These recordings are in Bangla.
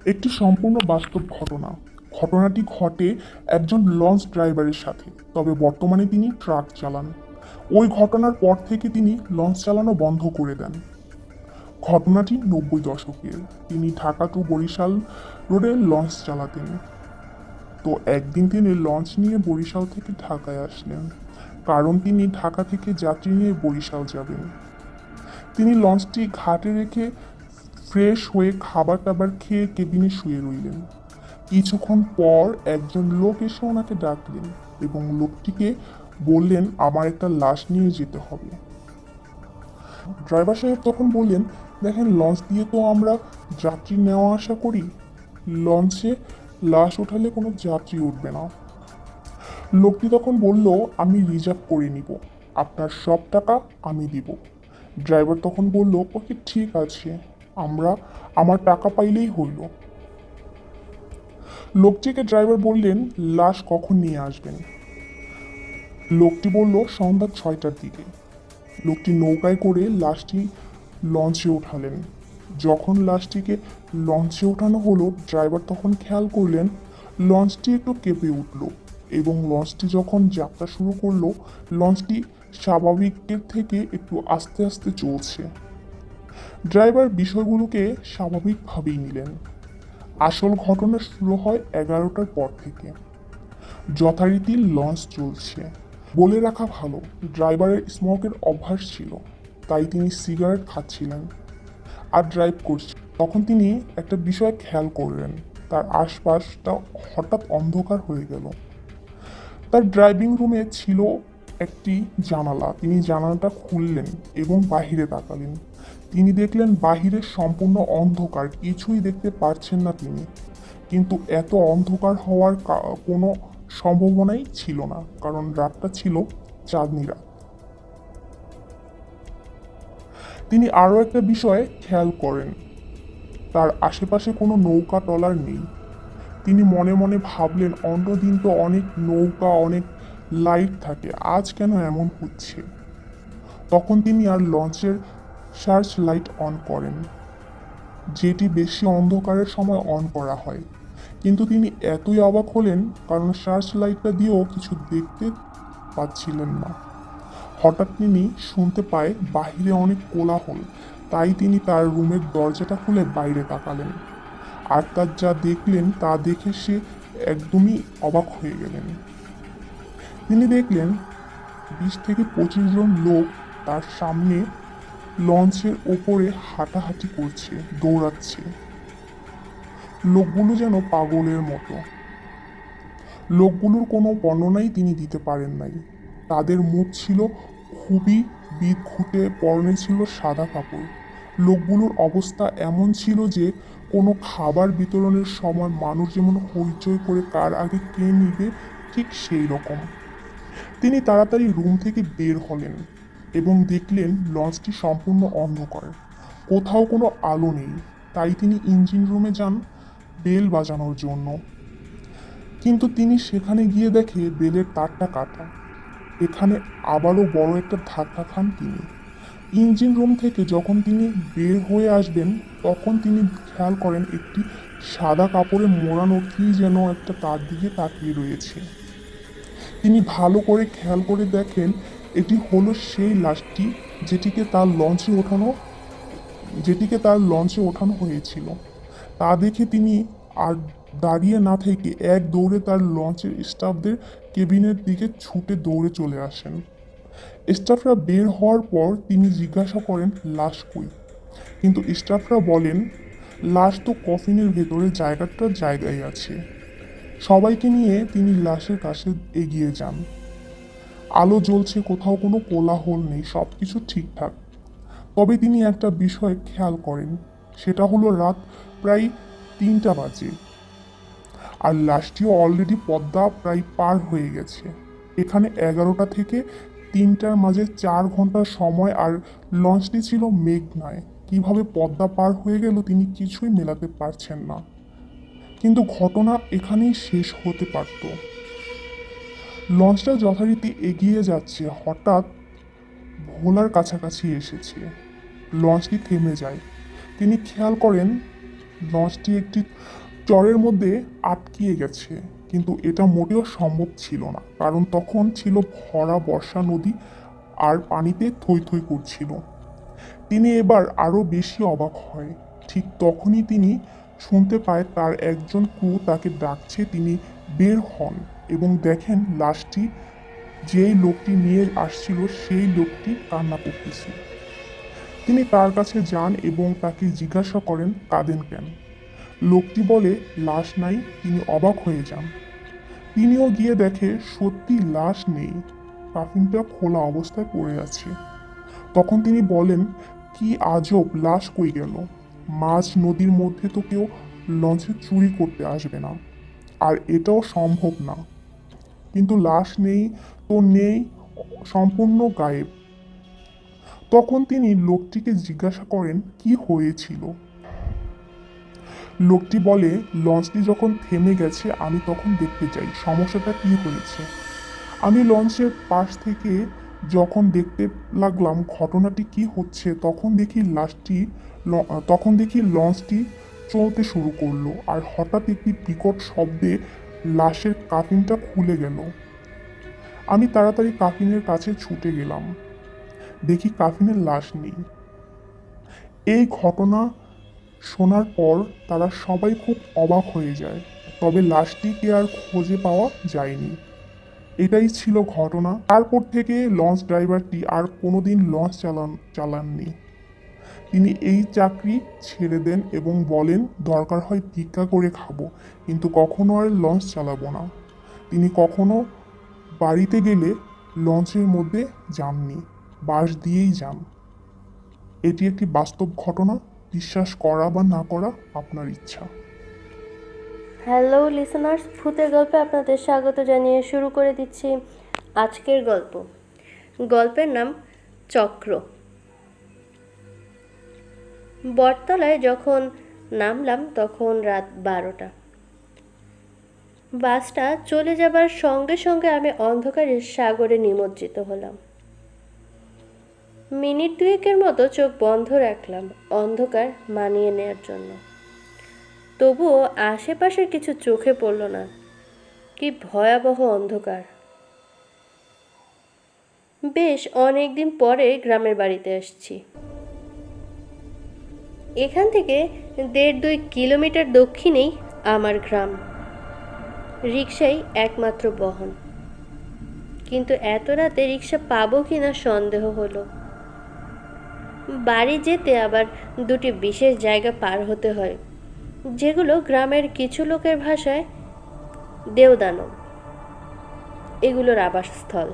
একটি সম্পূর্ণ বাস্তব ঘটনা। ঘটনাটি ঘটে একজন লঞ্চ ড্রাইভারের সাথে, তবে বর্তমানে তিনি ট্রাক চালান। ওই ঘটনার পর থেকে তিনি লঞ্চ চালানো বন্ধ করে দেন। ঘটনাটি 90 দশকের। তিনি ঢাকা টু বরিশাল রোডে লঞ্চ চালাতেন। তো একদিন তিনি লঞ্চ নিয়ে বরিশাল থেকে ঢাকায় আসলেন, কারণ তিনি ঢাকা থেকে যাত্রী নিয়ে বরিশাল যাবেন। তিনি লঞ্চটি ঘাটে রেখে ফ্রেশ হয়ে খাবার টাবার খেয়ে কেবিনে শুয়ে রইলেন। কিছুক্ষণ পর একজন লোক এসে ওনাকে ডাকলেন এবং লোকটিকে বললেন, আমার একটা লাশ নিয়ে যেতে হবে। ড্রাইভার সাহেব তখন বললেন, দেখেন লঞ্চ দিয়ে তো আমরা যাত্রী নেওয়া আসা করি, লঞ্চে লাশ ওঠালে কোনো যাত্রী উঠবে না। লোকটি তখন বলল, আমি রিজার্ভ করে নিব, আপনার সব টাকা আমি দিব। ড্রাইভার তখন বলল, ওকে ঠিক আছে, আমার টাকা পাইলেই হইল। লোকটিকে ড্রাইভার বললেন, লাশ কখন নিয়ে আসবেন? লোকটি বলল, সন্ধ্যা 6টার দিকে। লোকটি নৌকায় করে লাশটি লঞ্চে ওঠালেন। যখন লাশটিকে লঞ্চে ওঠানো হলো, ড্রাইভার তখন খেয়াল করলেন লঞ্চটি একটু কেঁপে উঠল এবং লঞ্চটি যখন যাত্রা শুরু করলো, লঞ্চটি স্বাভাবিকের থেকে একটু আস্তে আস্তে চলছে। ড্রাইভার বিষয়গুলোকে স্বাভাবিকভাবেই নিলেন। আসল ঘটনা শুরু হয় 11টার পর থেকে। যথারীতি লঞ্চ চলছে। বলে রাখা ভালো, ড্রাইভারের স্মোকের অভ্যাস ছিল, তাই তিনি সিগারেট খাচ্ছিলেন আর ড্রাইভ করছেন। তখন তিনি একটা বিষয় খেয়াল করলেন, তার আশপাশটা হঠাৎ অন্ধকার হয়ে গেল। তার ড্রাইভিং রুমে ছিল একটি জানালা। তিনি জানালাটা খুললেন এবং বাহিরে তাকালেন। তিনি দেখলেন বাহিরে সম্পূর্ণ অন্ধকার, কিছুই দেখতে পারছেন না তিনি। কিন্তু এত অন্ধকার হওয়ার কোনো সম্ভাবনাই ছিল না, কারণ রাতটা ছিল চাঁদনি রাত। তিনি আরও একটা বিষয় খেয়াল করেন, তার আশেপাশে কোনো নৌকা ট্রলার নেই। তিনি মনে মনে ভাবলেন, অন্যদিন তো অনেক নৌকা, অনেক লাইট থাকে, আজ কেন এমন হচ্ছে? তখন তিনি আর লঞ্চের সার্চ লাইট অন করেন, যেটি বেশি অন্ধকারের সময় অন করা হয়। কিন্তু তিনি এতই অবাক হলেন, কারণ সার্চ লাইটটা দিয়েও কিছু দেখতে পাচ্ছিলেন না। হঠাৎ তিনি শুনতে পায় বাহিরে অনেক কোলাহল, তাই তিনি তার রুমের দরজাটা খুলে বাইরে তাকালেন। আর তার যা দেখলেন তা দেখে সে একদমই অবাক হয়ে গেলেন। তিনি দেখলেন 20 থেকে 25 জন লোক তার সামনে লঞ্চের ওপরে হাঁটাহাঁটি করছে, দৌড়াচ্ছে। লোকগুলো যেন পাগলের মতো। লোকগুলোর কোনো বর্ণনাই তিনি দিতে পারেন নাই। তাদের মুখ ছিল খুবই বিদঘুটে, পরনে ছিল সাদা কাপড়। লোকগুলোর অবস্থা এমন ছিল যে কোনো খাবার বিতরণের সময় মানুষ যেমন হইচই করে কার আগে কে নিবে, ঠিক সেই রকম। তিনি তাড়াতাড়ি রুম থেকে বের হলেন এবং দেখলেন লঞ্চটি সম্পূর্ণ অন্ধকার, কোথাও কোনো আলো নেই। তাই তিনি ইঞ্জিন রুমে যান বেল বাজানোর জন্য। কিন্তু তিনি সেখানে গিয়ে দেখে বেলের তারটা কাটা। এখানে আবারও বড় একটা ধাক্কা খান তিনি। ইঞ্জিন রুম থেকে যখন তিনি বের হয়ে আসবেন, তখন তিনি খেয়াল করেন একটি সাদা কাপড়ে মোড়ানো কি যেন একটা তার দিকে তাকিয়ে রয়েছে। তিনি ভালো করে খেয়াল করে দেখেন এটি হলো সেই লাশটি যেটিকে তার লঞ্চে ওঠানো হয়েছিল। তা দেখে তিনি আর দাঁড়িয়ে না থেকে এক দৌড়ে তার লঞ্চের স্টাফদের কেবিনের দিকে ছুটে দৌড়ে চলে আসেন। স্টাফরা বের হওয়ার পর তিনি জিজ্ঞাসা করেন, লাশ কই? কিন্তু স্টাফরা বলেন, লাশ তো কফিনের ভেতরে জায়গায় আছে। সবাইকে নিয়ে তিনি লাশের কাছে এগিয়ে যান। আলো জ্বলছে, কোথাও কোনো কোলাহল নেই, সব কিছু ঠিকঠাক। তবে তিনি একটা বিষয় খেয়াল করেন, সেটা হলো রাত প্রায় 3টা বাজে, আর লাশটিও অলরেডি পদ্মা প্রায় পার হয়ে গেছে। এখানে 11টা থেকে 3টার মাঝে 4 ঘন্টার সময়, আর লঞ্চটি ছিল মেঘনায়। কিভাবে পদ্মা পার হয়ে গেল তিনি কিছুই মেলাতে পারছেন না। কিন্তু ঘটনা এখানেই শেষ হতে পারত। লঞ্চটা যথারীতি এগিয়ে যাচ্ছে, হঠাৎ ভোলার কাছাকাছি এসেছে। লঞ্চটি থেমে যায়। তিনি খেয়াল করেন লঞ্চটি একটি চরের মধ্যে আটকিয়ে গেছে, কিন্তু এটা মোটেও সম্ভব ছিল না, কারণ তখন ছিল ভরা বর্ষা নদী আর পানিতে থই থই করছিল। তিনি এবার আরও বেশি অবাক হয়। ঠিক তখনই তিনি শুনতে পায় তার একজন ক্রু তাকে ডাকছে। তিনি বের হন এবং দেখেন লাশটি যেই লোকটি নিয়ে আসছিল সেই লোকটি কান্না করতেছে। তিনি তার কাছে যান এবং তাকে জিজ্ঞাসা করেন কাঁদেন কেন। লোকটি বলে লাশ নাই। তিনি অবাক হয়ে যান। তিনিও গিয়ে দেখে সত্যি লাশ নেই, কাফিনটা খোলা অবস্থায় পড়ে আছে। তখন তিনি বলেন কি আজব, লাশ কই গেল? মাঝ নদীর মধ্যে তো কেউ লঞ্চে চুরি করতে আসবে না, আর এটাও সম্ভব না। কিন্তু লাশ নেই তো নেই, সম্পূর্ণ গায়েব। তখন তিনি লোকটিকে জিজ্ঞাসা করেন কি হয়েছিল। লোকটি বলে লঞ্চটি যখন থেমে গেছে আমি তখন দেখতে যাই সমস্যাটা কি হয়েছে। আমি লঞ্চের পাশ থেকে যখন দেখতে লাগলাম ঘটনাটি কি হচ্ছে, তখন দেখি লঞ্চটি চলতে শুরু করলো, আর হঠাৎ একটি বিকট শব্দে লাশের কাফিনটা খুলে গেল। আমি তাড়াতাড়ি কাফিনের কাছে ছুটে গেলাম। দেখি কাফিনের লাশ নেই। এই ঘটনা শোনার পর তারা সবাই খুব অবাক হয়ে যায়। তবে লাশটিকে আর খুঁজে পাওয়া যায়নি। এটাই ছিল ঘটনা। তারপর থেকে লঞ্চ ড্রাইভারটি আর কোনোদিন লঞ্চ চালাননি। তিনি এই চাকরি ছেড়ে দেন এবং বলেন দরকার হয় ভিক্ষা করে খাবো, কিন্তু কখনো আর লঞ্চ চালাবো না। তিনি কখনো বাড়িতে গেলে লঞ্চের মধ্যে যাননি, বাঁশ দিয়েই যান। এটি একটি বাস্তব ঘটনা। বিশ্বাস করা বা না করা আপনার ইচ্ছা। হ্যালো লিসেনার্স, ভূতের গল্পে আপনাদের স্বাগত জানিয়ে শুরু করে দিচ্ছি আজকের গল্প। গল্পের নাম চক্র। বটতলায় যখন নামলাম তখন রাত 12টা। বাসটা চলে যাবার সঙ্গে সঙ্গে আমি অন্ধকারের সাগরে নিমজ্জিত হলাম। মিনিট দুয়েকের মতো চোখ বন্ধ রাখলাম অন্ধকার মানিয়ে নেয়ার জন্য। তবুও আশেপাশের কিছু চোখে পড়ল না। কি ভয়াবহ অন্ধকার! বেশ অনেকদিন পরে গ্রামের বাড়িতে আসছি। এখান থেকে 1.5-2 কিলোমিটার দক্ষিণেই আমার গ্রাম। রিকশাই একমাত্র বহন, কিন্তু এত রাতে রিকশা পাবো কিনা সন্দেহ হলো। বাড়ি যেতে আবার 2টি বিশেষ জায়গা পার হতে হয়, যেগুলো গ্রামের কিছু লোকের ভাষায় দেওদানব। এগুলোর আবাসস্থল।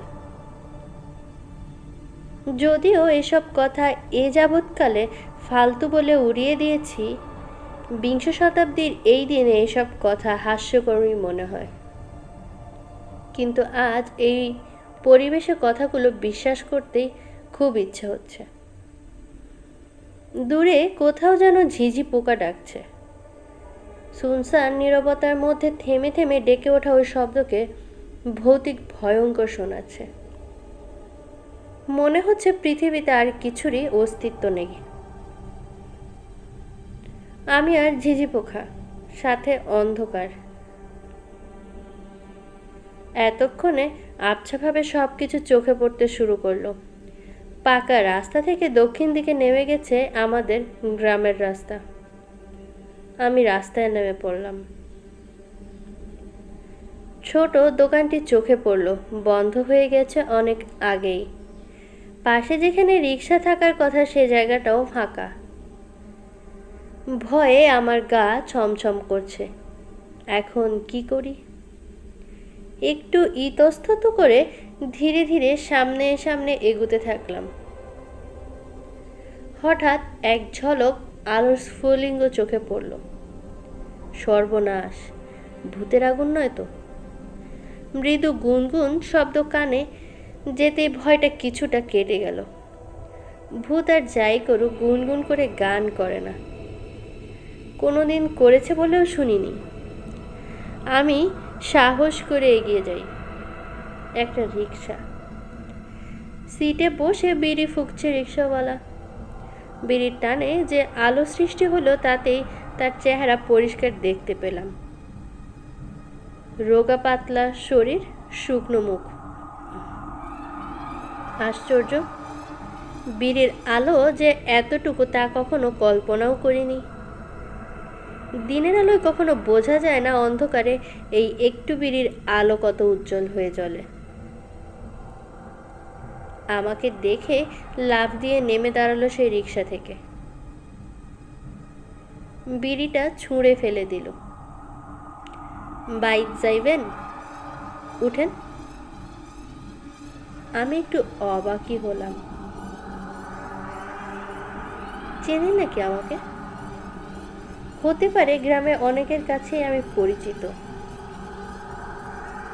যদিও এসব কথা এ যাবৎকালে ফালতু বলে উড়িয়ে দিয়েছি, 20 শতাব্দীর এই দিনে এসব কথা হাস্যকরই মনে হয়। কিন্তু আজ এই পরিবেশে কথাগুলো বিশ্বাস করতেই খুব ইচ্ছে হচ্ছে। দূরে কোথাও যেন ঝিঝি পোকা ডাকছে। সুনসান নীরবতার মধ্যে থেমে থেমে ডেকে ওঠা ওই শব্দকে ভৌতিক ভয়ঙ্কর শোনাচ্ছে। মনে হচ্ছে পৃথিবীতে আর কিছুরই অস্তিত্ব নেই। আমি আর ঝিঝি পোকা, সাথে অন্ধকার। এতক্ষণে আবছাভাবে সবকিছু চোখে পড়তে শুরু করলো। পাকা রাস্তা থেকে দক্ষিণ দিকে নেমে গেছে আমাদের গ্রামের রাস্তা। আমি রাস্তায় নেমে পড়লাম। ছোট দোকানটি চোখে পড়ল, বন্ধ হয়ে গেছে অনেক আগেই। পাশে যেখানে রিক্সা থাকার কথা সে জায়গাটাও ফাঁকা। ভয়ে আমার গা ছমছম করছে। এখন কি করি? একটু ইতস্তত করে ধীরে ধীরে সামনে সামনে এগুতে থাকলাম। হঠাৎ এক ঝলক আলোর স্ফুলিঙ্গ চোখে পড়ল। সর্বনাশ! ভূতের আগুন নয় তো? মৃদু গুনগুন শব্দ কানে যেতেই ভয়টা কিছুটা কেটে গেল। ভূত আর যাই করুক গুনগুন করে গান করে না, কোনোদিন করেছে বলেও শুনিনি। আমি সাহস করে এগিয়ে যাই। একটা রিক্সা। সিটে বসে বিড়ি ফুঁকছে রিক্সাওয়ালা। বিড়ির টানে যে আলো সৃষ্টি হলো তাতেই তার চেহারা পরিষ্কার দেখতে পেলাম। রোগা পাতলা শরীর, শুকনো মুখ। আশ্চর্য, বিড়ির আলো যে এতটুকু তা কখনো কল্পনাও করিনি। দিনের আলোয় কখনো বোঝা যায় না অন্ধকারে এই একটু বিড়ির আলো কত উজ্জ্বল হয়ে জ্বলে। আমাকে দেখে লাফ দিয়ে নেমে দাঁড়ালো সেই রিক্সা থেকে, বিড়িটা ছুঁড়ে ফেলে দিল। বাইক যাইবেন? উঠেন। আমি একটু অবাকই হলাম। চেনেন নাকি আমাকে? হতে পারে, গ্রামে অনেকের কাছেই আমি পরিচিত।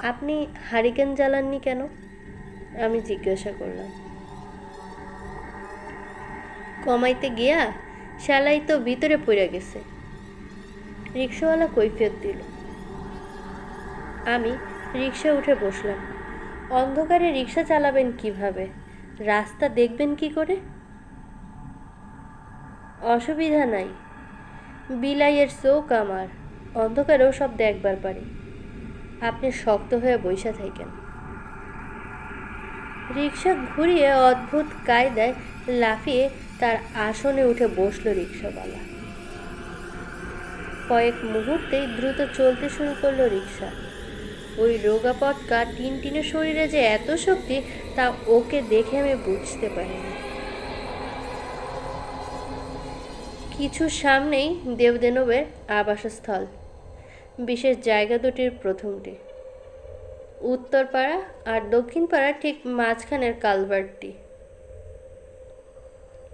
আপনি হারিকেন জ্বালাননি কেন? আমি জিজ্ঞাসা করলাম। কমাইতে গিয়া শালাই তো ভিতরে পড়ে গেছে, রিক্সাওয়ালা কৈফিয়ত দিল। আমি রিক্সা উঠে বসলাম। অন্ধকারে রিক্সা চালাবেন কিভাবে? রাস্তা দেখবেন কি করে? অসুবিধা নাই, বিলাইয়ের চোখ আমার, অন্ধকারেও সব দেখবার পারি। আপনি শক্ত হয়ে বইসা থাকেন। রিক্সা ঘুরিয়ে অদ্ভুত কায়দায় লাফিয়ে তার আসনে উঠে বসল রিক্সাওয়ালা। কয়েক মুহূর্তেই দ্রুত চলতে শুরু করলো রিক্সা। ওই রোগা পটকা টিনটিনে শরীরে যে এত শক্তি তা ওকে দেখে আমি বুঝতে পারিনি। কিছু সামনেই দেবদেনবের আবাসস্থল, বিশেষ জায়গা দুটির প্রথমটি। উত্তরপাড়া আর দক্ষিণ পাড়ার ঠিক মাঝখানের কালভার্টটি।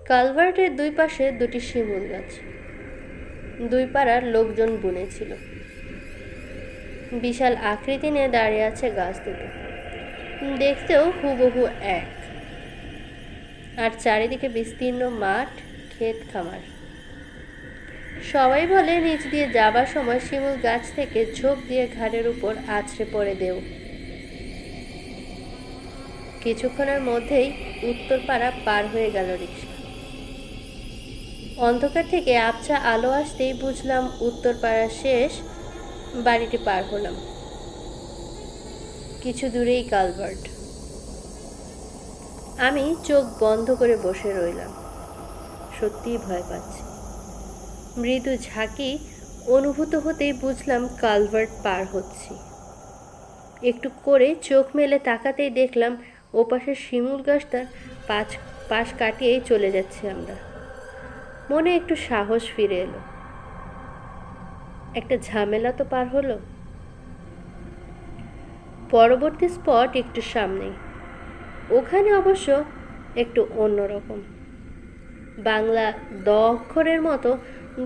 কালভার্টের দুই পাশে দুটি শিমুল গাছ। দুই পাড়ার লোকজন বুনেছিল। বিশাল আকৃতি নিয়ে দাঁড়িয়ে আছে গাছ দুটো, দেখতেও হুবহু এক। আর চারিদিকে বিস্তীর্ণ মাঠ, ক্ষেত খামার। সবাই বলে নিচ দিয়ে যাবার সময় শিমুল গাছ থেকে ঝোপ দিয়ে ঘাটের উপর আছড়ে পড়ে দেও। কিছুক্ষণের মধ্যেই উত্তরপাড়া পার হয়ে গেল রিক্সা। অন্ধকার থেকে আবছা আলো আসতেই বুঝলাম উত্তরপাড়া শেষ, বাড়িটি পার হলাম। কিছু দূরেই কালভার্ট। আমি চোখ বন্ধ করে বসে রইলাম। সত্যিই ভয় পাচ্ছি। মৃদু ঝাঁকি অনুভূত হতেই বুঝলাম কালভার্ট পার হচ্ছি। একটু করে চোখ মেলে তাকাতেই দেখলাম ওপাশের শিমুল গাছটার পাশ কাটিয়েই চলে যাচ্ছি আমরা। মনে একটু সাহস ফিরে এলো। একটা ঝামেলা তো পার হলো। পরবর্তী স্পট একটু সামনেই, ওখানে অবশ্য একটু অন্যরকম। বাংলা দ অক্ষরের মতো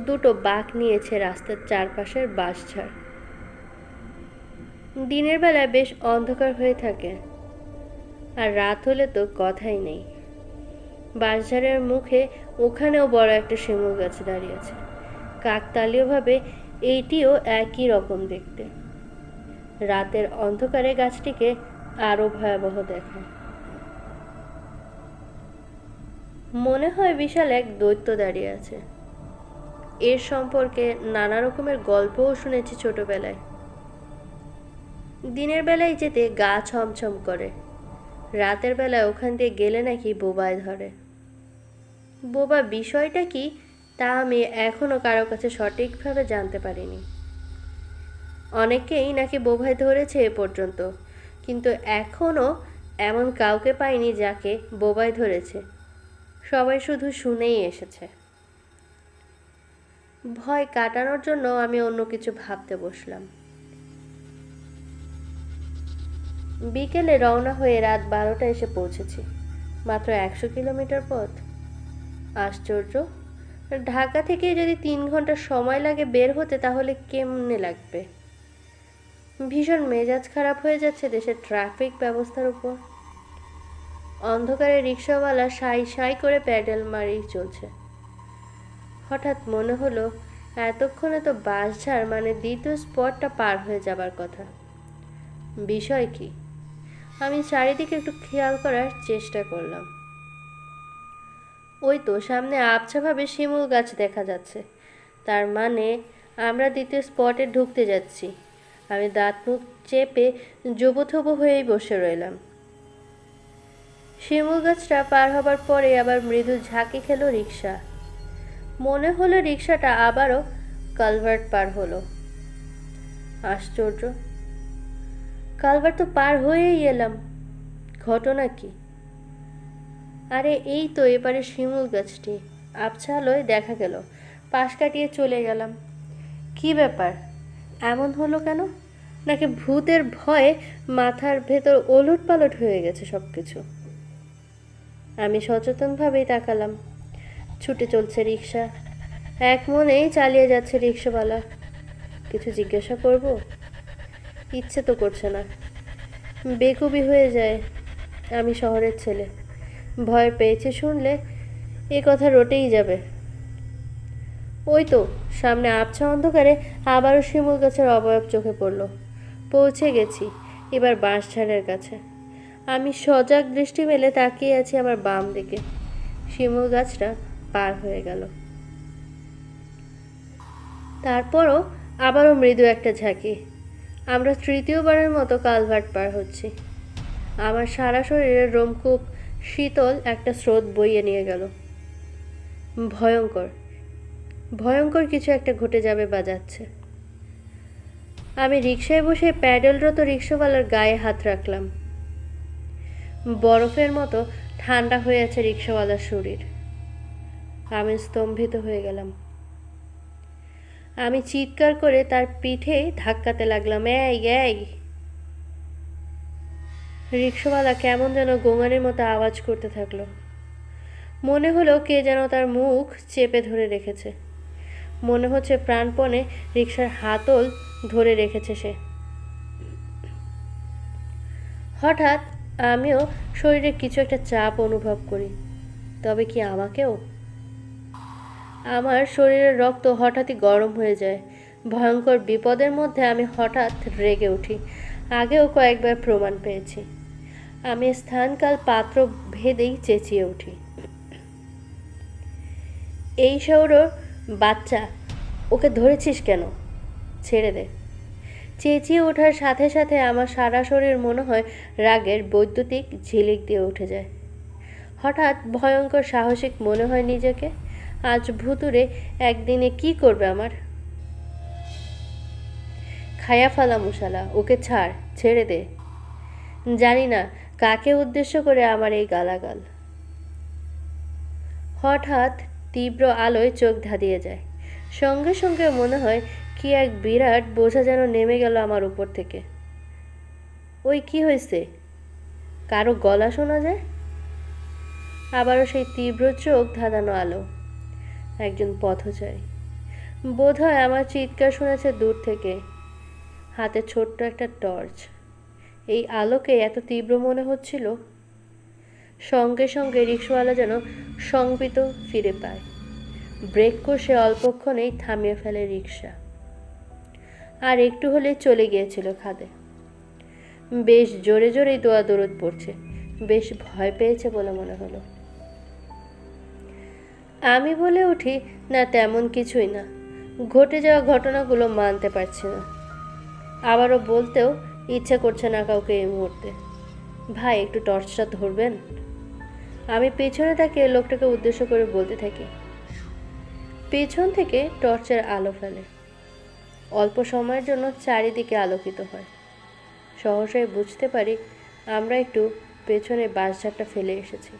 দুটো বাঁক নিয়েছে রাস্তার চারপাশের বাঁশঝাড়। দিনের বেলায় বেশ অন্ধকার হয়ে থাকে, আর রাত হলে তো কথাই নেই। বাঁশঝাড়ের মুখে ওখানেও বড় একটা শিমুল গাছ দাঁড়িয়ে আছে। কাকতালীয়ভাবে এইটিও একই রকম দেখতে। রাতের অন্ধকারে গাছটিকে আরো ভয়াবহ দেখায়। মনে হয় বিশাল এক দৈত্য দাঁড়িয়ে আছে। এর সম্পর্কে নানা রকমের গল্পও শুনেছি ছোটবেলায়। দিনের বেলায় যেতে গা ছমছম করে, রাতের বেলায় ওখান দিয়ে গেলে নাকি বোবায় ধরে। বোবা বিষয়টা কি তা আমি এখনো কারো কাছে সঠিকভাবে জানতে পারিনি। অনেকেই নাকি বোবায় ধরেছে এ পর্যন্ত, কিন্তু এখনো এমন কাউকে পাইনি যাকে বোবায় ধরেছে। সবাই শুধু শুনেই এসেছে। ভয় কাটানোর জন্য আমি অন্য কিছু ভাবতে বসলাম। বিকেলে রওনা হয়ে রাত 12টায় এসে পৌঁছেছি। মাত্র 100 কিলোমিটার পথ। আশ্চর্য, ঢাকা থেকে যদি 3 ঘন্টা সময় লাগে বের হতে, তাহলে কেমনে লাগবে? ভীষণ মেজাজ খারাপ হয়ে যাচ্ছে দেশের ট্রাফিক ব্যবস্থার উপর। অন্ধকারে রিক্সাওয়ালা সাই সাই করে প্যাডেল মারি চলছে। হঠাৎ মনে হলো এতক্ষণে তো বাঁশঝাড় মানে দ্বিতীয় স্পটটা পার হয়ে যাবার কথা। বিষয় কি? আমি চারিদিকে একটু খেয়াল করার চেষ্টা করলাম। ওই তো সামনে আবছাভাবে শিমুল গাছ দেখা যাচ্ছে। তার মানে আমরা দ্বিতীয় স্পটে ঢুকতে যাচ্ছি। আমি দাঁত মুখ চেপে জবুথবু হয়েই বসে রইলাম। শিমুল গাছটা পার হবার পরে আবার মৃদু ঝাঁকি খেলো রিক্সা। মনে হলো রিক্সাটা আবারও কালভার্ট পার হলো। আশ্চর্য, কালভার্ট তো পার হয়েই এলাম, ঘটনা কি? আরে এই তো এবারে শিমুল গাছটি, আবছা আলোয় দেখা গেল। পাশ কাটিয়ে চলে গেলাম। কি ব্যাপার, এমন হলো কেন? নাকি ভূতের ভয়ে মাথার ভেতর ওলট পালট হয়ে গেছে সব কিছু? আমি সচেতনভাবেই তাকালাম। ছুটে চলছে রিক্সা, এক মনেই চালিয়ে যাচ্ছে রিক্সাওয়ালা। কিছু জিজ্ঞাসা করব, ইচ্ছে তো করছে না। বেকুবি হয়ে যায়, আমি শহরের ছেলে, ভয় পেয়েছে শুনলে এ কথা রটেই যাবে। ওই তো সামনে আবছা অন্ধকারে আবারও শিমুল গাছের অবয়ব চোখে পড়ল। পৌঁছে গেছি এবার বাঁশঝাড়ের কাছে। আমি সজাগ দৃষ্টি মেলে তাকিয়ে আছি আমার বাম দিকে। শিমুল গাছটা পার হয়ে গেল। তারপরও আবারও মৃদু একটা ঝাঁকি। আমরা তৃতীয়বারের মতো কালভার্ট পার হচ্ছি। আমার সারা শরীরে রোমকূপ শীতল একটা স্রোত বইয়ে নিয়ে গেল। ভয়ঙ্কর ভয়ঙ্কর কিছু একটা ঘটে যাবে বা যাচ্ছে। আমি রিকশায় বসে প্যাডেলরত রিকশাওয়ালার গায়ে হাত রাখলাম। বরফের মতো ঠান্ডা হয়ে আছে রিকশাওয়ালার শরীর। আমি স্তম্ভিত হয়ে গেলাম। আমি চিৎকার করে তার পিঠে ধাক্কাতে লাগলাম, এই এই। রিকশাওয়ালা কেমন যেন গোঙানির মতো আওয়াজ করতে থাকলো। মনে হলো কে যেন তার মুখ চেপে ধরে রেখেছে। মনে হচ্ছে প্রাণপণে রিকশার হাতল ধরে রেখেছে সে। হঠাৎ আমিও শরীরে কিছু একটা চাপ অনুভব করি। তবে কি আমাকেও? আমার শরীরের রক্ত হঠাৎই গরম হয়ে যায়। ভয়ঙ্কর বিপদের মধ্যে আমি হঠাৎ রেগে উঠি। আগেও কয়েকবার প্রমাণ পেয়েছি। আমি স্থানকাল পাত্র ভেদেই চেঁচিয়ে উঠি, এই শহরের বাচ্চা, ওকে ধরেছিস কেন? ছেড়ে দে। চেঁচিয়ে ওঠার সাথে সাথে আমার সারা শরীর মনে হয় রাগের বৈদ্যুতিক ঝিলিক দিয়ে উঠে যায়। হঠাৎ ভয়ঙ্কর সাহসিক মনে হয় নিজেকে। আজ ভুতুরে একদিনে কি করবে আমার? খায়া ফালা মুশালা, ওকে ছাড়, ছেড়ে দে। জানি না কাকে উদ্দেশ্য করে আমার এই গালাগাল। হঠাৎ তীব্র আলোয় চোখ ধাঁধিয়ে যায়। সঙ্গে সঙ্গে মনে হয় কি এক বিরাট বোঝা যেন নেমে গেল আমার উপর থেকে। ওই কি হয়েছে? কারো গলা শোনা যায়। আবারও সেই তীব্র চোখ ধাঁধানো আলো। একজন পথচারী, বোধহয় আমার চিৎকার শুনেছে দূর থেকে। হাতে ছোট্ট একটা টর্চ। এই আলোকে এত তীব্র মনে হচ্ছিল। সঙ্গে সঙ্গে রিকশাওয়ালা যেন সংবিত ফিরে পায়। ব্রেক কষে অল্পক্ষণেই থামিয়ে ফেলে রিকশা। আর একটু হলেই চলে গিয়েছিল খাদে। বেশ জোরে জোরেই দোয়া দরুদ পড়ছে। বেশ ভয় পেয়েছে বলে মনে হলো। আমি বলে উঠি, না তেমন কিছুই না, ঘটে যাওয়া ঘটনাগুলো মানতে পারছি না। আবারও বলতেও ইচ্ছে করছে না কাউকে এই মুহূর্তে। ভাই একটু টর্চটা ধরবেন? আমি পেছনে তাকিয়ে লোকটাকে উদ্দেশ্য করে বলতে থাকি। পেছন থেকে টর্চের আলো ফেলে। অল্প সময়ের জন্য চারিদিকে আলোকিত হয়। সহসাই বুঝতে পারি আমরা একটু পেছনে বাঁশঝাড়টা ফেলে এসেছি।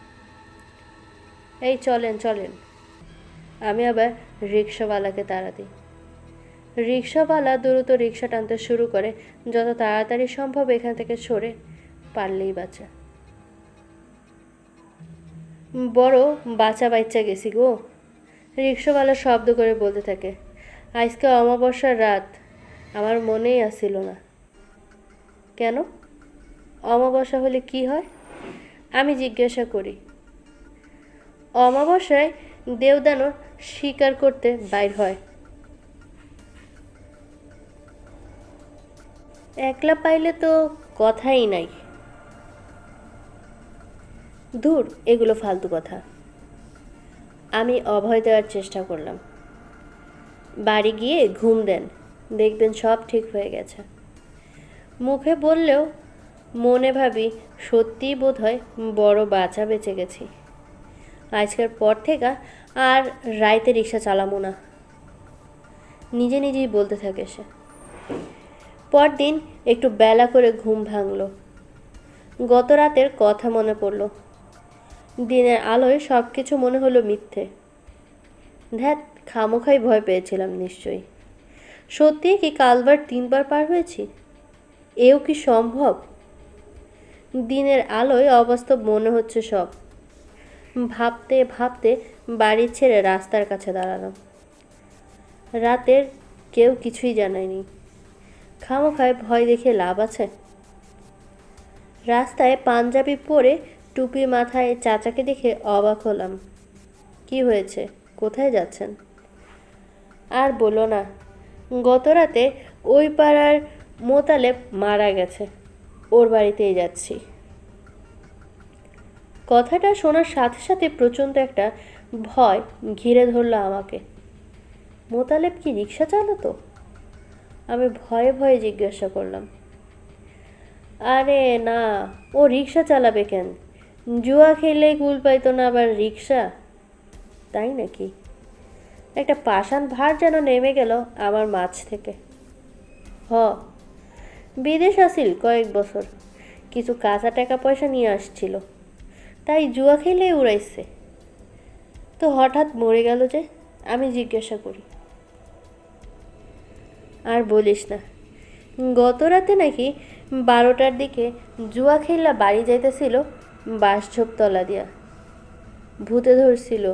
এই চলেন চলেন। আমি আবার রিকশাওয়ালাকে তাড়া দিই। রিকশাওয়ালা দ্রুত রিকশা টানতে শুরু করে। যত তাড়াতাড়ি সম্ভব এখান থেকে সরে পারলেই বাঁচা। বড় বাঁচা বাচ্চা গেছি গো, রিকশাওয়ালা শব্দ করে বলতে থাকে। আজকে অমাবস্যার রাত, আমার মনেই আসছিল না। কেন? অমাবস্যা হলে কি হয়? আমি জিজ্ঞাসা করি। অমাবস্যায় দেবদানব শিকার করতে বাইর হয়। একলা পাইলে তো কথাই নাই। ধুর, এগুলো ফালতু কথা। আমি অভয় দেওয়ার চেষ্টা করলাম। বাড়ি গিয়ে ঘুম দেন, দেখবেন সব ঠিক হয়ে গেছে। মুখে বললেও মনে ভাবি সত্যিই বোধহয় বড় বাঁচা বেঁচে গেছি। আজকের পর থেকে আর রাইতে রিক্সা চালামো না, নিজে নিজেই বলতে থাকে সে। পরদিন একটু বেলা করে ঘুম ভাঙলো। গত রাতের কথা মনে পড়ল। দিনের আলোয় সব কিছু মনে হলো মিথ্যে। ধ্যাত, খামোখাই ভয় পেয়েছিলাম নিশ্চয়ই। সত্যি কি কালবার 3 বার পার হয়েছি? এও কি সম্ভব? দিনের আলোয় অবাস্তব মনে হচ্ছে সব। ভাবতে ভাবতে বাড়ি ছেড়ে রাস্তার কাছে দাঁড়ালাম। রাতের কেউ কিছুই জানায়নি, খামোখায় ভয় দেখে লাভ আছে? রাস্তায় পাঞ্জাবি পরে টুপি মাথায় চাচাকে দেখে অবাক হলাম। কি হয়েছে, কোথায় যাচ্ছেন? আর বলো না, গত রাতে ওই পাড়ার মোতালেব মারা গেছে, ওর বাড়িতেই যাচ্ছি। কথাটা শোনার সাথে সাথে প্রচণ্ড একটা ভয় ঘিরে ধরলো আমাকে। মোতালেব কি রিক্সা চালাতো? আমি ভয়ে ভয়ে জিজ্ঞাসা করলাম। আরে না, ও রিক্সা চালাবে কেন? জুয়া খেললেই কুল পাইতো না আবার রিক্সা? তাই নাকি? একটা পাষাণ ভার যেন নেমে গেল আমার মাঝ থেকে। বিদেশ আসিল কয়েক বছর, কিছু কাঁচা টাকা পয়সা নিয়ে আসছিল, তাই জুয়া খেলেই উড়াইছে। তো হঠাৎ মরে গেল যে? আমি জিজ্ঞাসা করি। আর বলিস না, গত রাতে নাকি 12টার দিকে জুয়া খেললা বাড়ি যাইতেছিল বাঁশঝোপ তলা দিয়া, ভূতে ধরছিল।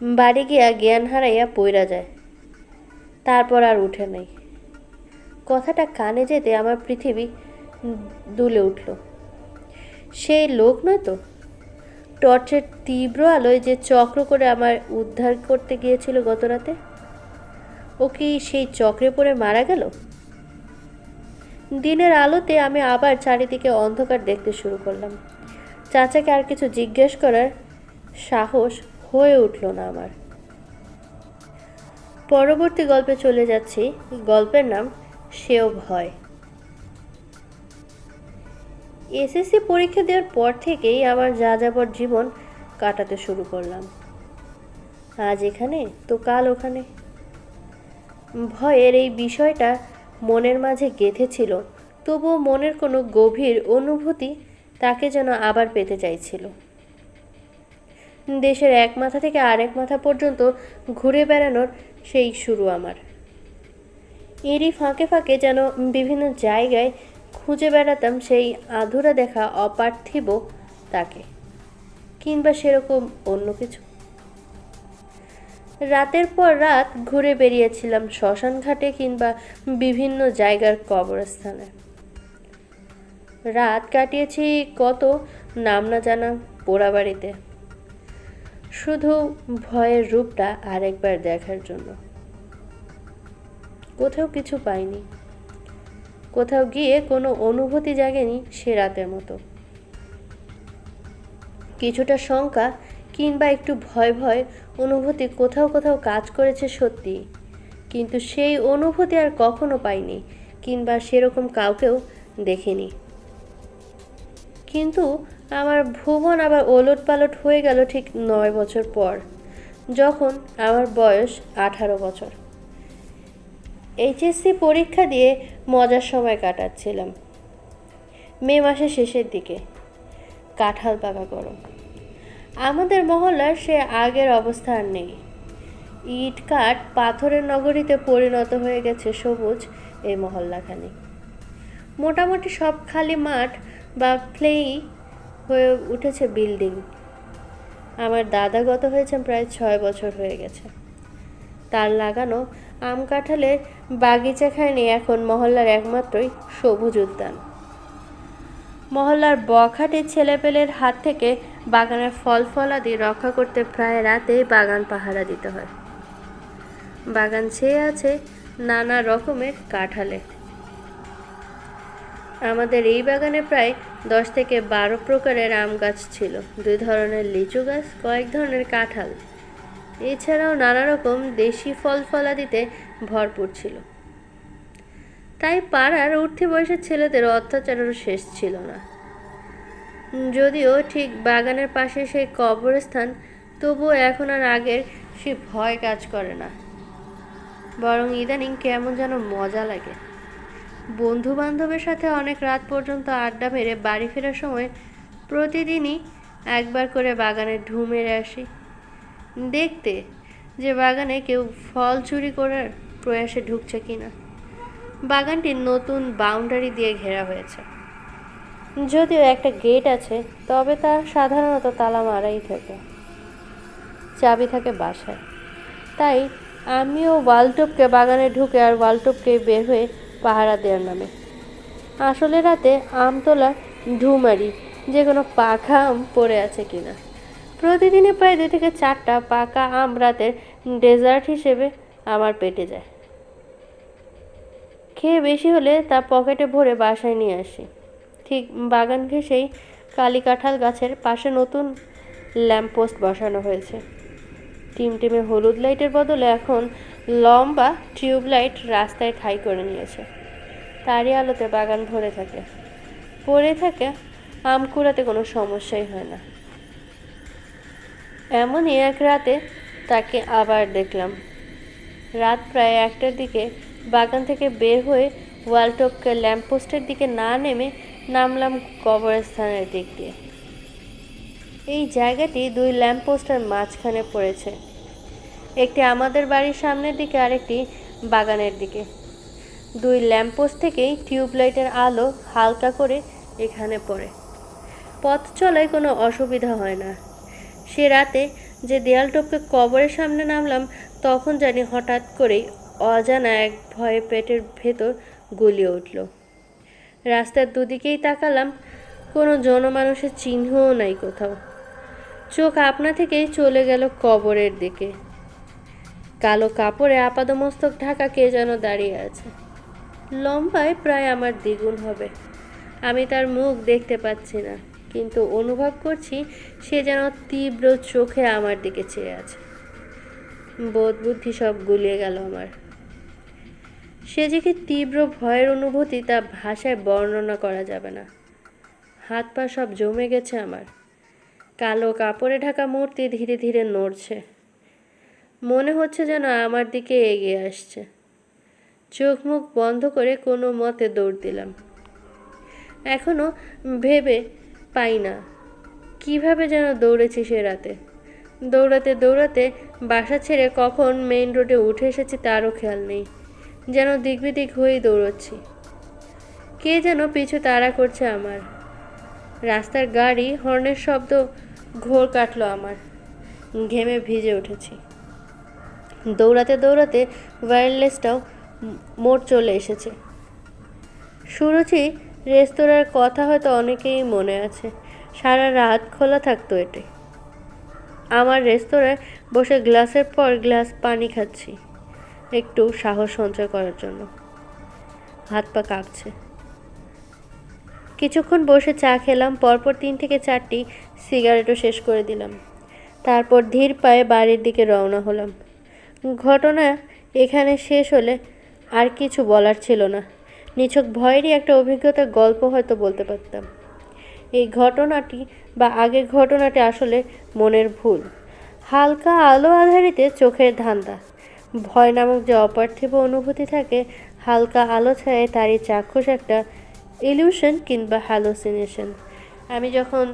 বাড়ি গিয়া জ্ঞান হারাইয়া পইরা যায়, তারপর আর উঠে নাই। কথাটা কানে যেতে আমার পৃথিবী দুলে উঠল। সেই লোক নয় তো? টর্চের তীব্র আলোয় যে চক্র করে আমার উদ্ধার করতে গিয়েছিল গত রাতে, ও কি সেই চক্রে পড়ে মারা গেল? দিনের আলোতে আমি আবার চারিদিকে অন্ধকার দেখতে শুরু করলাম। চাচাকে আর কিছু জিজ্ঞেস করার সাহস হয়ে উঠল না আমার। পরবর্তী গল্পে চলে যাচ্ছি। গল্পের নাম সেও ভয়। এসএসসি পরীক্ষা দেওয়ার পর থেকেই আমার যাযাবর জীবন কাটাতে শুরু করলাম। আজ এখানে তো কাল ওখানে। ভয়ের এই বিষয়টা মনের মাঝে গেঁথেছিল, তবুও মনের কোনো গভীর অনুভূতি তাকে যেন আবার পেতে চাইছিল। দেশের এক মাথা থেকে আরেক মাথা পর্যন্ত ঘুরে বেড়ানোর সেই শুরু আমার। এরই ফাঁকে ফাঁকে যেন বিভিন্ন জায়গায় খুঁজে বেড়াতাম সেই আধুরা দেখা অপার্থিব তাকে, কিংবা সেরকম অন্য কিছু। রাতের পর রাত ঘুরে বেরিয়েছিলাম শ্মশান ঘাটে কিংবা বিভিন্ন জায়গার কবরস্থানে। রাত কাটিয়েছি কত নাম না জানা পোড়াবাড়িতে, শুধু ভয়ের রূপটা আরেকবার দেখার জন্য। কোথাও কিছু পাইনি, কোথাও গিয়ে কোনো অনুভূতি জাগেনি সে রাতের মতো। কিছুটা শঙ্কা কিংবা একটু ভয় ভয় অনুভূতি কোথাও কোথাও কাজ করেছে সত্যি, কিন্তু সেই অনুভূতি আর কখনো পাইনি কিংবা সেরকম কাউকেও দেখিনি। কিন্তু আমার ভুবন আবার ওলট পালট হয়ে গেল ঠিক 9 বছর পর, যখন আমার বয়স 18 বছর। এইচএসসি পরীক্ষা দিয়ে মজার সময় কাটাচ্ছিলাম। মে মাসের শেষের দিকে, কাঁঠাল পাকা গরম। আমাদের মহল্লার সে আগের অবস্থা আর নেই। ইট কাঠ পাথরের নগরীতে পরিণত হয়ে গেছে সবুজ এই মহল্লাখানি। মোটামুটি সব খালি মাঠ বা প্লেই হয়ে উঠেছে বিল্ডিং। আমার দাদা গত হয়েছেন প্রায় 6 বছর হয়ে গেছে। তার লাগানো আম কাঁঠালের বাগিচাখানি এখন মহল্লার একমাত্রই সবুজ উদ্যান। মহল্লার বখাটে ছেলেপেলের হাত থেকে বাগানের ফল ফলাদি রক্ষা করতে প্রায় রাতেই বাগান পাহারা দিতে হয়। বাগান ছেয়ে আছে নানা রকমের কাঁঠালে। আমাদের এই বাগানে প্রায় 10 থেকে 12 প্রকারের আম গাছ ছিল, 2 ধরনের লিচু গাছ, কয়েক ধরনের কাঁঠাল, এছাড়াও নানা রকম দেশি ফল ফলাদিতে ভরপুর ছিল। তাই পাড়ার উঠতি বয়সের ছেলেদের অত্যাচারেরও শেষ ছিল না। যদিও ঠিক বাগানের পাশে সেই কবরস্থান, তবুও এখন আর আগের সে ভয় কাজ করে না। বরং ইদানিং কেমন যেন মজা লাগে। বন্ধু বান্ধবের সাথে অনেক রাত পর্যন্ত আড্ডা মেরে বাড়ি ফেরার সময় প্রতিদিনই একবার করে বাগানে ঢু মেরে আসি, দেখতে যে বাগানে কেউ ফল চুরি করার প্রয়াসে ঢুকছে কিনা। বাগানটি নতুন বাউন্ডারি দিয়ে ঘেরা হয়েছে, যদিও একটা গেট আছে, তবে তার সাধারণত তালা মারাই থাকে, চাবি থাকে বাসায়। তাই আমিও ওয়ালটপকে বাগানে ঢুকে আর ওয়ালটপকে বের হয়ে পাহারা দেওয়ার নামে আসলে রাতে আম তোলা ঢু মারি, যে কোনো পাকা আম পড়ে আছে কিনা। প্রতিদিনই প্রায় 2 থেকে 4টা পাকা আম রাতের ডেজার্ট হিসেবে আমার পেটে যায়। খেয়ে বেশি হলে তা পকেটে ভরে বাসায় নিয়ে আসি। ঠিক বাগান ঘেঁষেই কালী কাঁঠাল গাছের পাশে নতুন ল্যাম্পপোস্ট বসানো হয়েছে। টিমটিমে হলুদ লাইটের বদলে এখন লম্বা টিউবলাইট রাস্তায় ঠাঁই করে নিয়েছে। তারই আলোতে বাগান ভরে থাকে। পড়ে থাকে আম কুড়াতে কোনো সমস্যাই হয় না। এমনই এক রাতে তাকে আবার দেখলাম। রাত প্রায় 1টার দিকে বাগান থেকে বের হয়ে ওয়ালটপকে ল্যাম্পপোস্টের দিকে না নেমে নামলাম কবরস্থানের দিক দিয়ে। এই জায়গাটি 2 ল্যাম্পপোস্টের মাঝখানে পড়েছে, একটি আমাদের বাড়ির সামনের দিকে, আরেকটি বাগানের দিকে। 2 ল্যাম্পপোস্ট থেকেই টিউবলাইটের আলো হালকা করে এখানে পড়ে। পথ চলায় কোনো অসুবিধা হয় না। সে রাতে যে দেয়াল টপকে কবরের সামনে নামলাম, তখন জানি হঠাৎ করেই অজানা এক ভয়ে পেটের ভেতর গলিয়ে উঠল। রাস্তার দুদিকেই তাকালাম, কোনো জনমানুষের চিহ্নও নাই কোথাও। চোখ আপনা থেকেই চলে গেল কবরের দিকে। কালো কাপড়ে আপাদমস্তক ঢাকা কে যেন দাঁড়িয়ে আছে। লম্বায় প্রায় আমার দ্বিগুণ হবে। আমি তার মুখ দেখতে পাচ্ছি না, কিন্তু অনুভব করছি সে যেন তীব্র চোখে আমার দিকে চেয়ে আছে। বোধ বুদ্ধি সব গুলিয়ে গেল আমার। সে যে কি তীব্র ভয়ের অনুভূতি তা ভাষায় বর্ণনা করা যাবে না। হাত পা সব জমে গেছে আমার। কালো কাপড়ে ঢাকা মূর্তি ধীরে ধীরে নড়ছে, মনে হচ্ছে যেন আমার দিকে এগিয়ে আসছে। চোখ মুখ বন্ধ করে কোনো মতে দৌড় দিলাম। এখনো ভেবে পাই না কিভাবে যেন দৌড়েছি সে রাতে। দৌড়াতে দৌড়াতে বাসা ছেড়ে কখন মেইন রোডে উঠে এসেছি তারও খেয়াল নেই। যেন দিকবিদিক হয়েই দৌড়চ্ছি। কে যেন পিছু তাড়া করছে আমার। রাস্তার গাড়ি হর্নের শব্দ ঘোর কাটলো আমার। ঘেমে ভিজে উঠেছি। দৌড়াতে দৌড়াতে ওয়্যারলেসটাও মোড় চলে এসেছে। সুরুচি রেস্তোরাঁর কথা হয়তো অনেকেই মনে আছে। সারা রাত খোলা থাকতো এটি। আমার রেস্তোরাঁয় বসে গ্লাসের পর গ্লাস পানি খাচ্ছি, একটু সাহস সঞ্চয় করার জন্য। হাত পা কাঁপছে। কিছুক্ষণ বসে চা খেলাম, পরপর 3 থেকে 4টি সিগারেটও শেষ করে দিলাম। তারপর ধীর পায়ে বাড়ির দিকে রওনা হলাম। ঘটনা এখানে শেষ হলে আর কিছু বলার ছিল না। নিছক ভয়েরই একটা অভিজ্ঞতার গল্প হয়তো বলতে পারতাম। এই ঘটনাটি বা আগের ঘটনাটি আসলে মনের ভুল। হালকা আলো আধারিতে চোখের ধান্দা। ভয় নামক যে অপার্থিব অনুভূতি থাকে, হালকা আলো ছায়ায় তারই চাক্ষুষ একটা ইলিউশন কিংবা হ্যালোসিনেশন। আমি যখন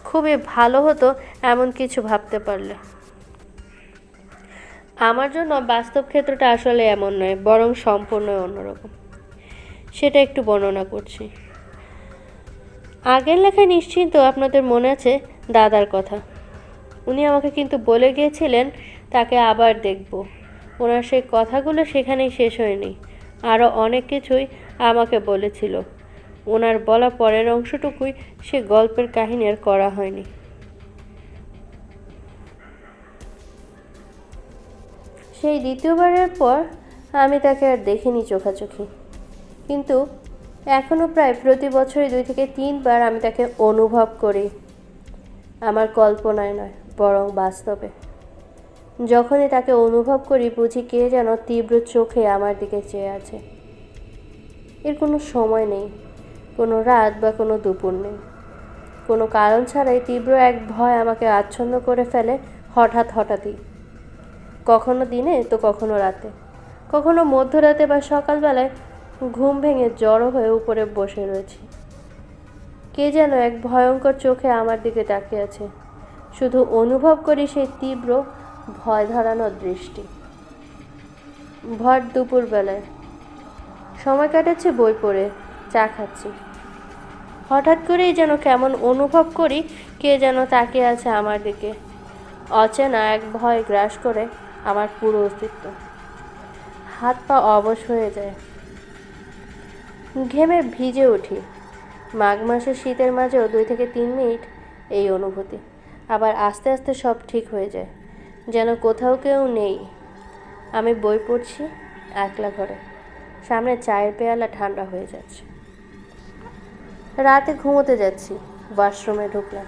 খুবই ভালো হতো এমন কিছু ভাবতে পারলে। আমার জন্য বাস্তব ক্ষেত্রটা আসলে এমন নয়, বরং সম্পূর্ণ অন্যরকম। সেটা একটু বর্ণনা করছি। আগের লেখায় নিশ্চিন্ত আপনাদের মনে আছে দাদার কথা। উনি আমাকে কিন্তু বলে গিয়েছিলেন তাকে আবার দেখব। ওনার সেই কথাগুলো সেখানেই শেষ হয়নি, আরও অনেক কিছুই আমাকে বলেছিল। ওনার বলা পরের অংশটুকুই সে গল্পের কাহিনী আর করা হয়নি। সেই দ্বিতীয়বারের পর আমি তাকে আর দেখিনি চোখাচোখি, কিন্তু এখনও প্রায় প্রতি বছরই 2 থেকে 3 বার আমি তাকে অনুভব করি। আমার কল্পনায় নয়, বরং বাস্তবে। যখনই তাকে অনুভব করি বুঝি কে যেন তীব্র চোখে আমার দিকে চেয়ে আছে। এর কোনো সময় নেই, কোনো রাত বা কোনো দুপুর নেই। কোনো কারণ ছাড়াই তীব্র এক ভয় আমাকে আচ্ছন্ন করে ফেলে হঠাৎই। কখনো দিনে তো কখনো রাতে, কখনো মধ্যরাতে বা সকালবেলায় ঘুম ভেঙে জড়ো হয়ে উপরে বসে রয়েছি। কে যেন এক ভয়ঙ্কর চোখে আমার দিকে তাকিয়ে আছে। শুধু অনুভব করি সেই তীব্র ভয় ধরানোর দৃষ্টি। ভর দুপুরবেলায় সময় কাটাচ্ছি বই পড়ে, চা খাচ্ছি। হঠাৎ করেই যেন কেমন অনুভব করি কে যেন তাকিয়ে আছে আমার দিকে। অচেনা এক ভয় গ্রাস করে আমার পুরো অস্তিত্ব। হাত পা অবশ হয়ে যায়, ঘেমে ভিজে উঠি। মাঘ মাসের শীতের মাঝেও 2 থেকে 3 মিনিট এই অনুভূতি, আবার আস্তে আস্তে সব ঠিক হয়ে যায়, যেন কোথাও কেউ নেই। আমি বই পড়ছি একলা ঘরে, সামনে চায়ের পেয়ালা ঠান্ডা হয়ে যাচ্ছে। রাতে ঘুমোতে যাচ্ছি, ওয়াশরুমে ঢুকলাম।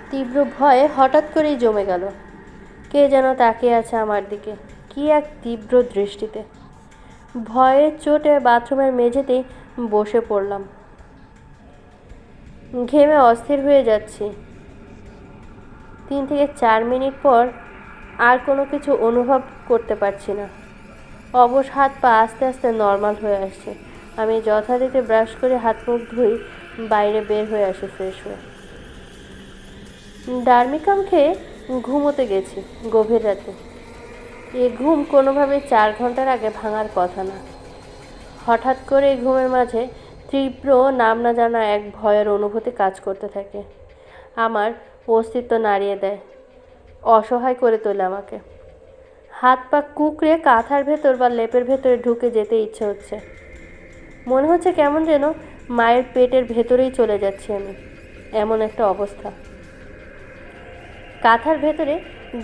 তীব্র ভয়ে হঠাৎ করেই জমে গেল। কে যেন তাকিয়ে আছে আমার দিকে, কি এক তীব্র দৃষ্টিতে। ভয়ের চোটে বাথরুমের মেঝেতেই বসে পড়লাম। ঘেমে অস্থির হয়ে যাচ্ছি। 3 থেকে 4 মিনিট পর আর কোনো কিছু অনুভব করতে পারছি না। অবশ হাত পা আস্তে আস্তে নর্মাল হয়ে আসছে। আমি যথারীতি ব্রাশ করে হাত মুখ ধুই, বাইরে বের হয়ে আসি ফ্রেশ হয়ে। ডার্মিকাম খেয়ে ঘুমোতে গেছি গভীর রাতে। এ ঘুম কোনোভাবেই 4 ঘন্টার আগে ভাঙার কথা না। হঠাৎ করে ঘুমের মাঝে তীব্র নাম না জানা এক ভয়ের অনুভূতি কাজ করতে থাকে। আমার অস্তিত্ব নাড়িয়ে দেয়, অসহায় করে তোলে আমাকে। হাত পা কুঁকড়ে কাঁথার ভেতর বা লেপের ভেতরে ঢুকে যেতে ইচ্ছে হচ্ছে। মনে হচ্ছে কেমন যেন মায়ের পেটের ভেতরেই চলে যাচ্ছি আমি, এমন একটা অবস্থা। কাঁথার ভেতরে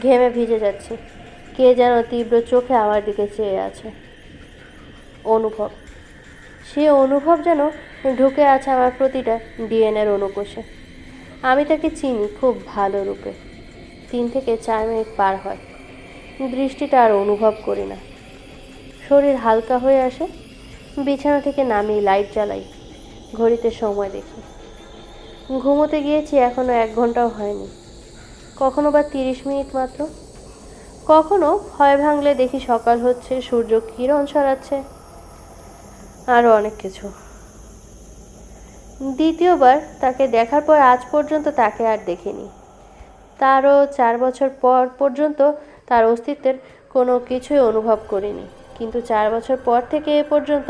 ঘেমে ভিজে যাচ্ছি। কে যেন তীব্র চোখে আমার দিকে চেয়ে আছে। অনুভব, সে অনুভব যেন ঢুকে আছে আমার প্রতিটা ডিএনএর অনুকোষে। আমি তাকে চিনি খুব ভালো রূপে। 3 থেকে 4 মিনিট পার হয়, দৃষ্টিটা আর অনুভব করি না। শরীর হালকা হয়ে আসে। বিছানা থেকে নামি, লাইট জ্বালাই, ঘড়িতে সময় দেখি। ঘুমোতে গিয়েছি এখনো 1 ঘন্টাও হয়নি, কখনো বা 30 মিনিট মাত্র। কখনো ভয় ভাঙলে দেখি সকাল হচ্ছে, সূর্য কিরণ ছড়াচ্ছে, আরও অনেক কিছু। দ্বিতীয়বার তাকে দেখার পর আজ পর্যন্ত তাকে আর দেখিনি। তারও 4 বছর পর পর্যন্ত তার অস্তিত্বের কোনো কিছুই অনুভব করিনি। কিন্তু 4 বছর পর থেকে এ পর্যন্ত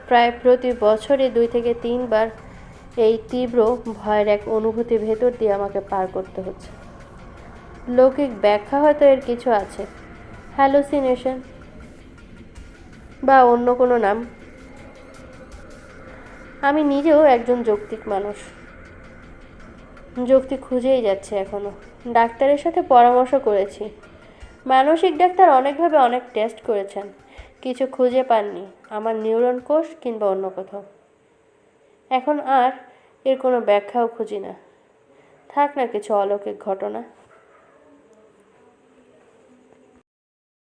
প্রায় প্রতি বছরই 2 থেকে 3 বার এই তীব্র ভয়ের এক অনুভূতি ভেতর দিয়ে আমাকে পার করতে হচ্ছে। লৌকিক ব্যাখ্যা হয়তো এর কিছু আছে, হ্যালুসিনেশন বা অন্য কোনো নাম। আমি নিজেও একজন যৌক্তিক মানুষ, যুক্তি খুঁজেই যাচ্ছে এখনো। ডাক্তারের সাথে পরামর্শ করেছি। মানসিক ডাক্তার অনেকভাবে অনেক টেস্ট করেছেন, কিছু খুঁজে পাননি আমার নিউরন কোষ কিংবা অন্য কোথাও। এখন আর এর কোনো ব্যাখ্যাও খুঁজি না। থাক না কিছু অলৌকিক ঘটনা।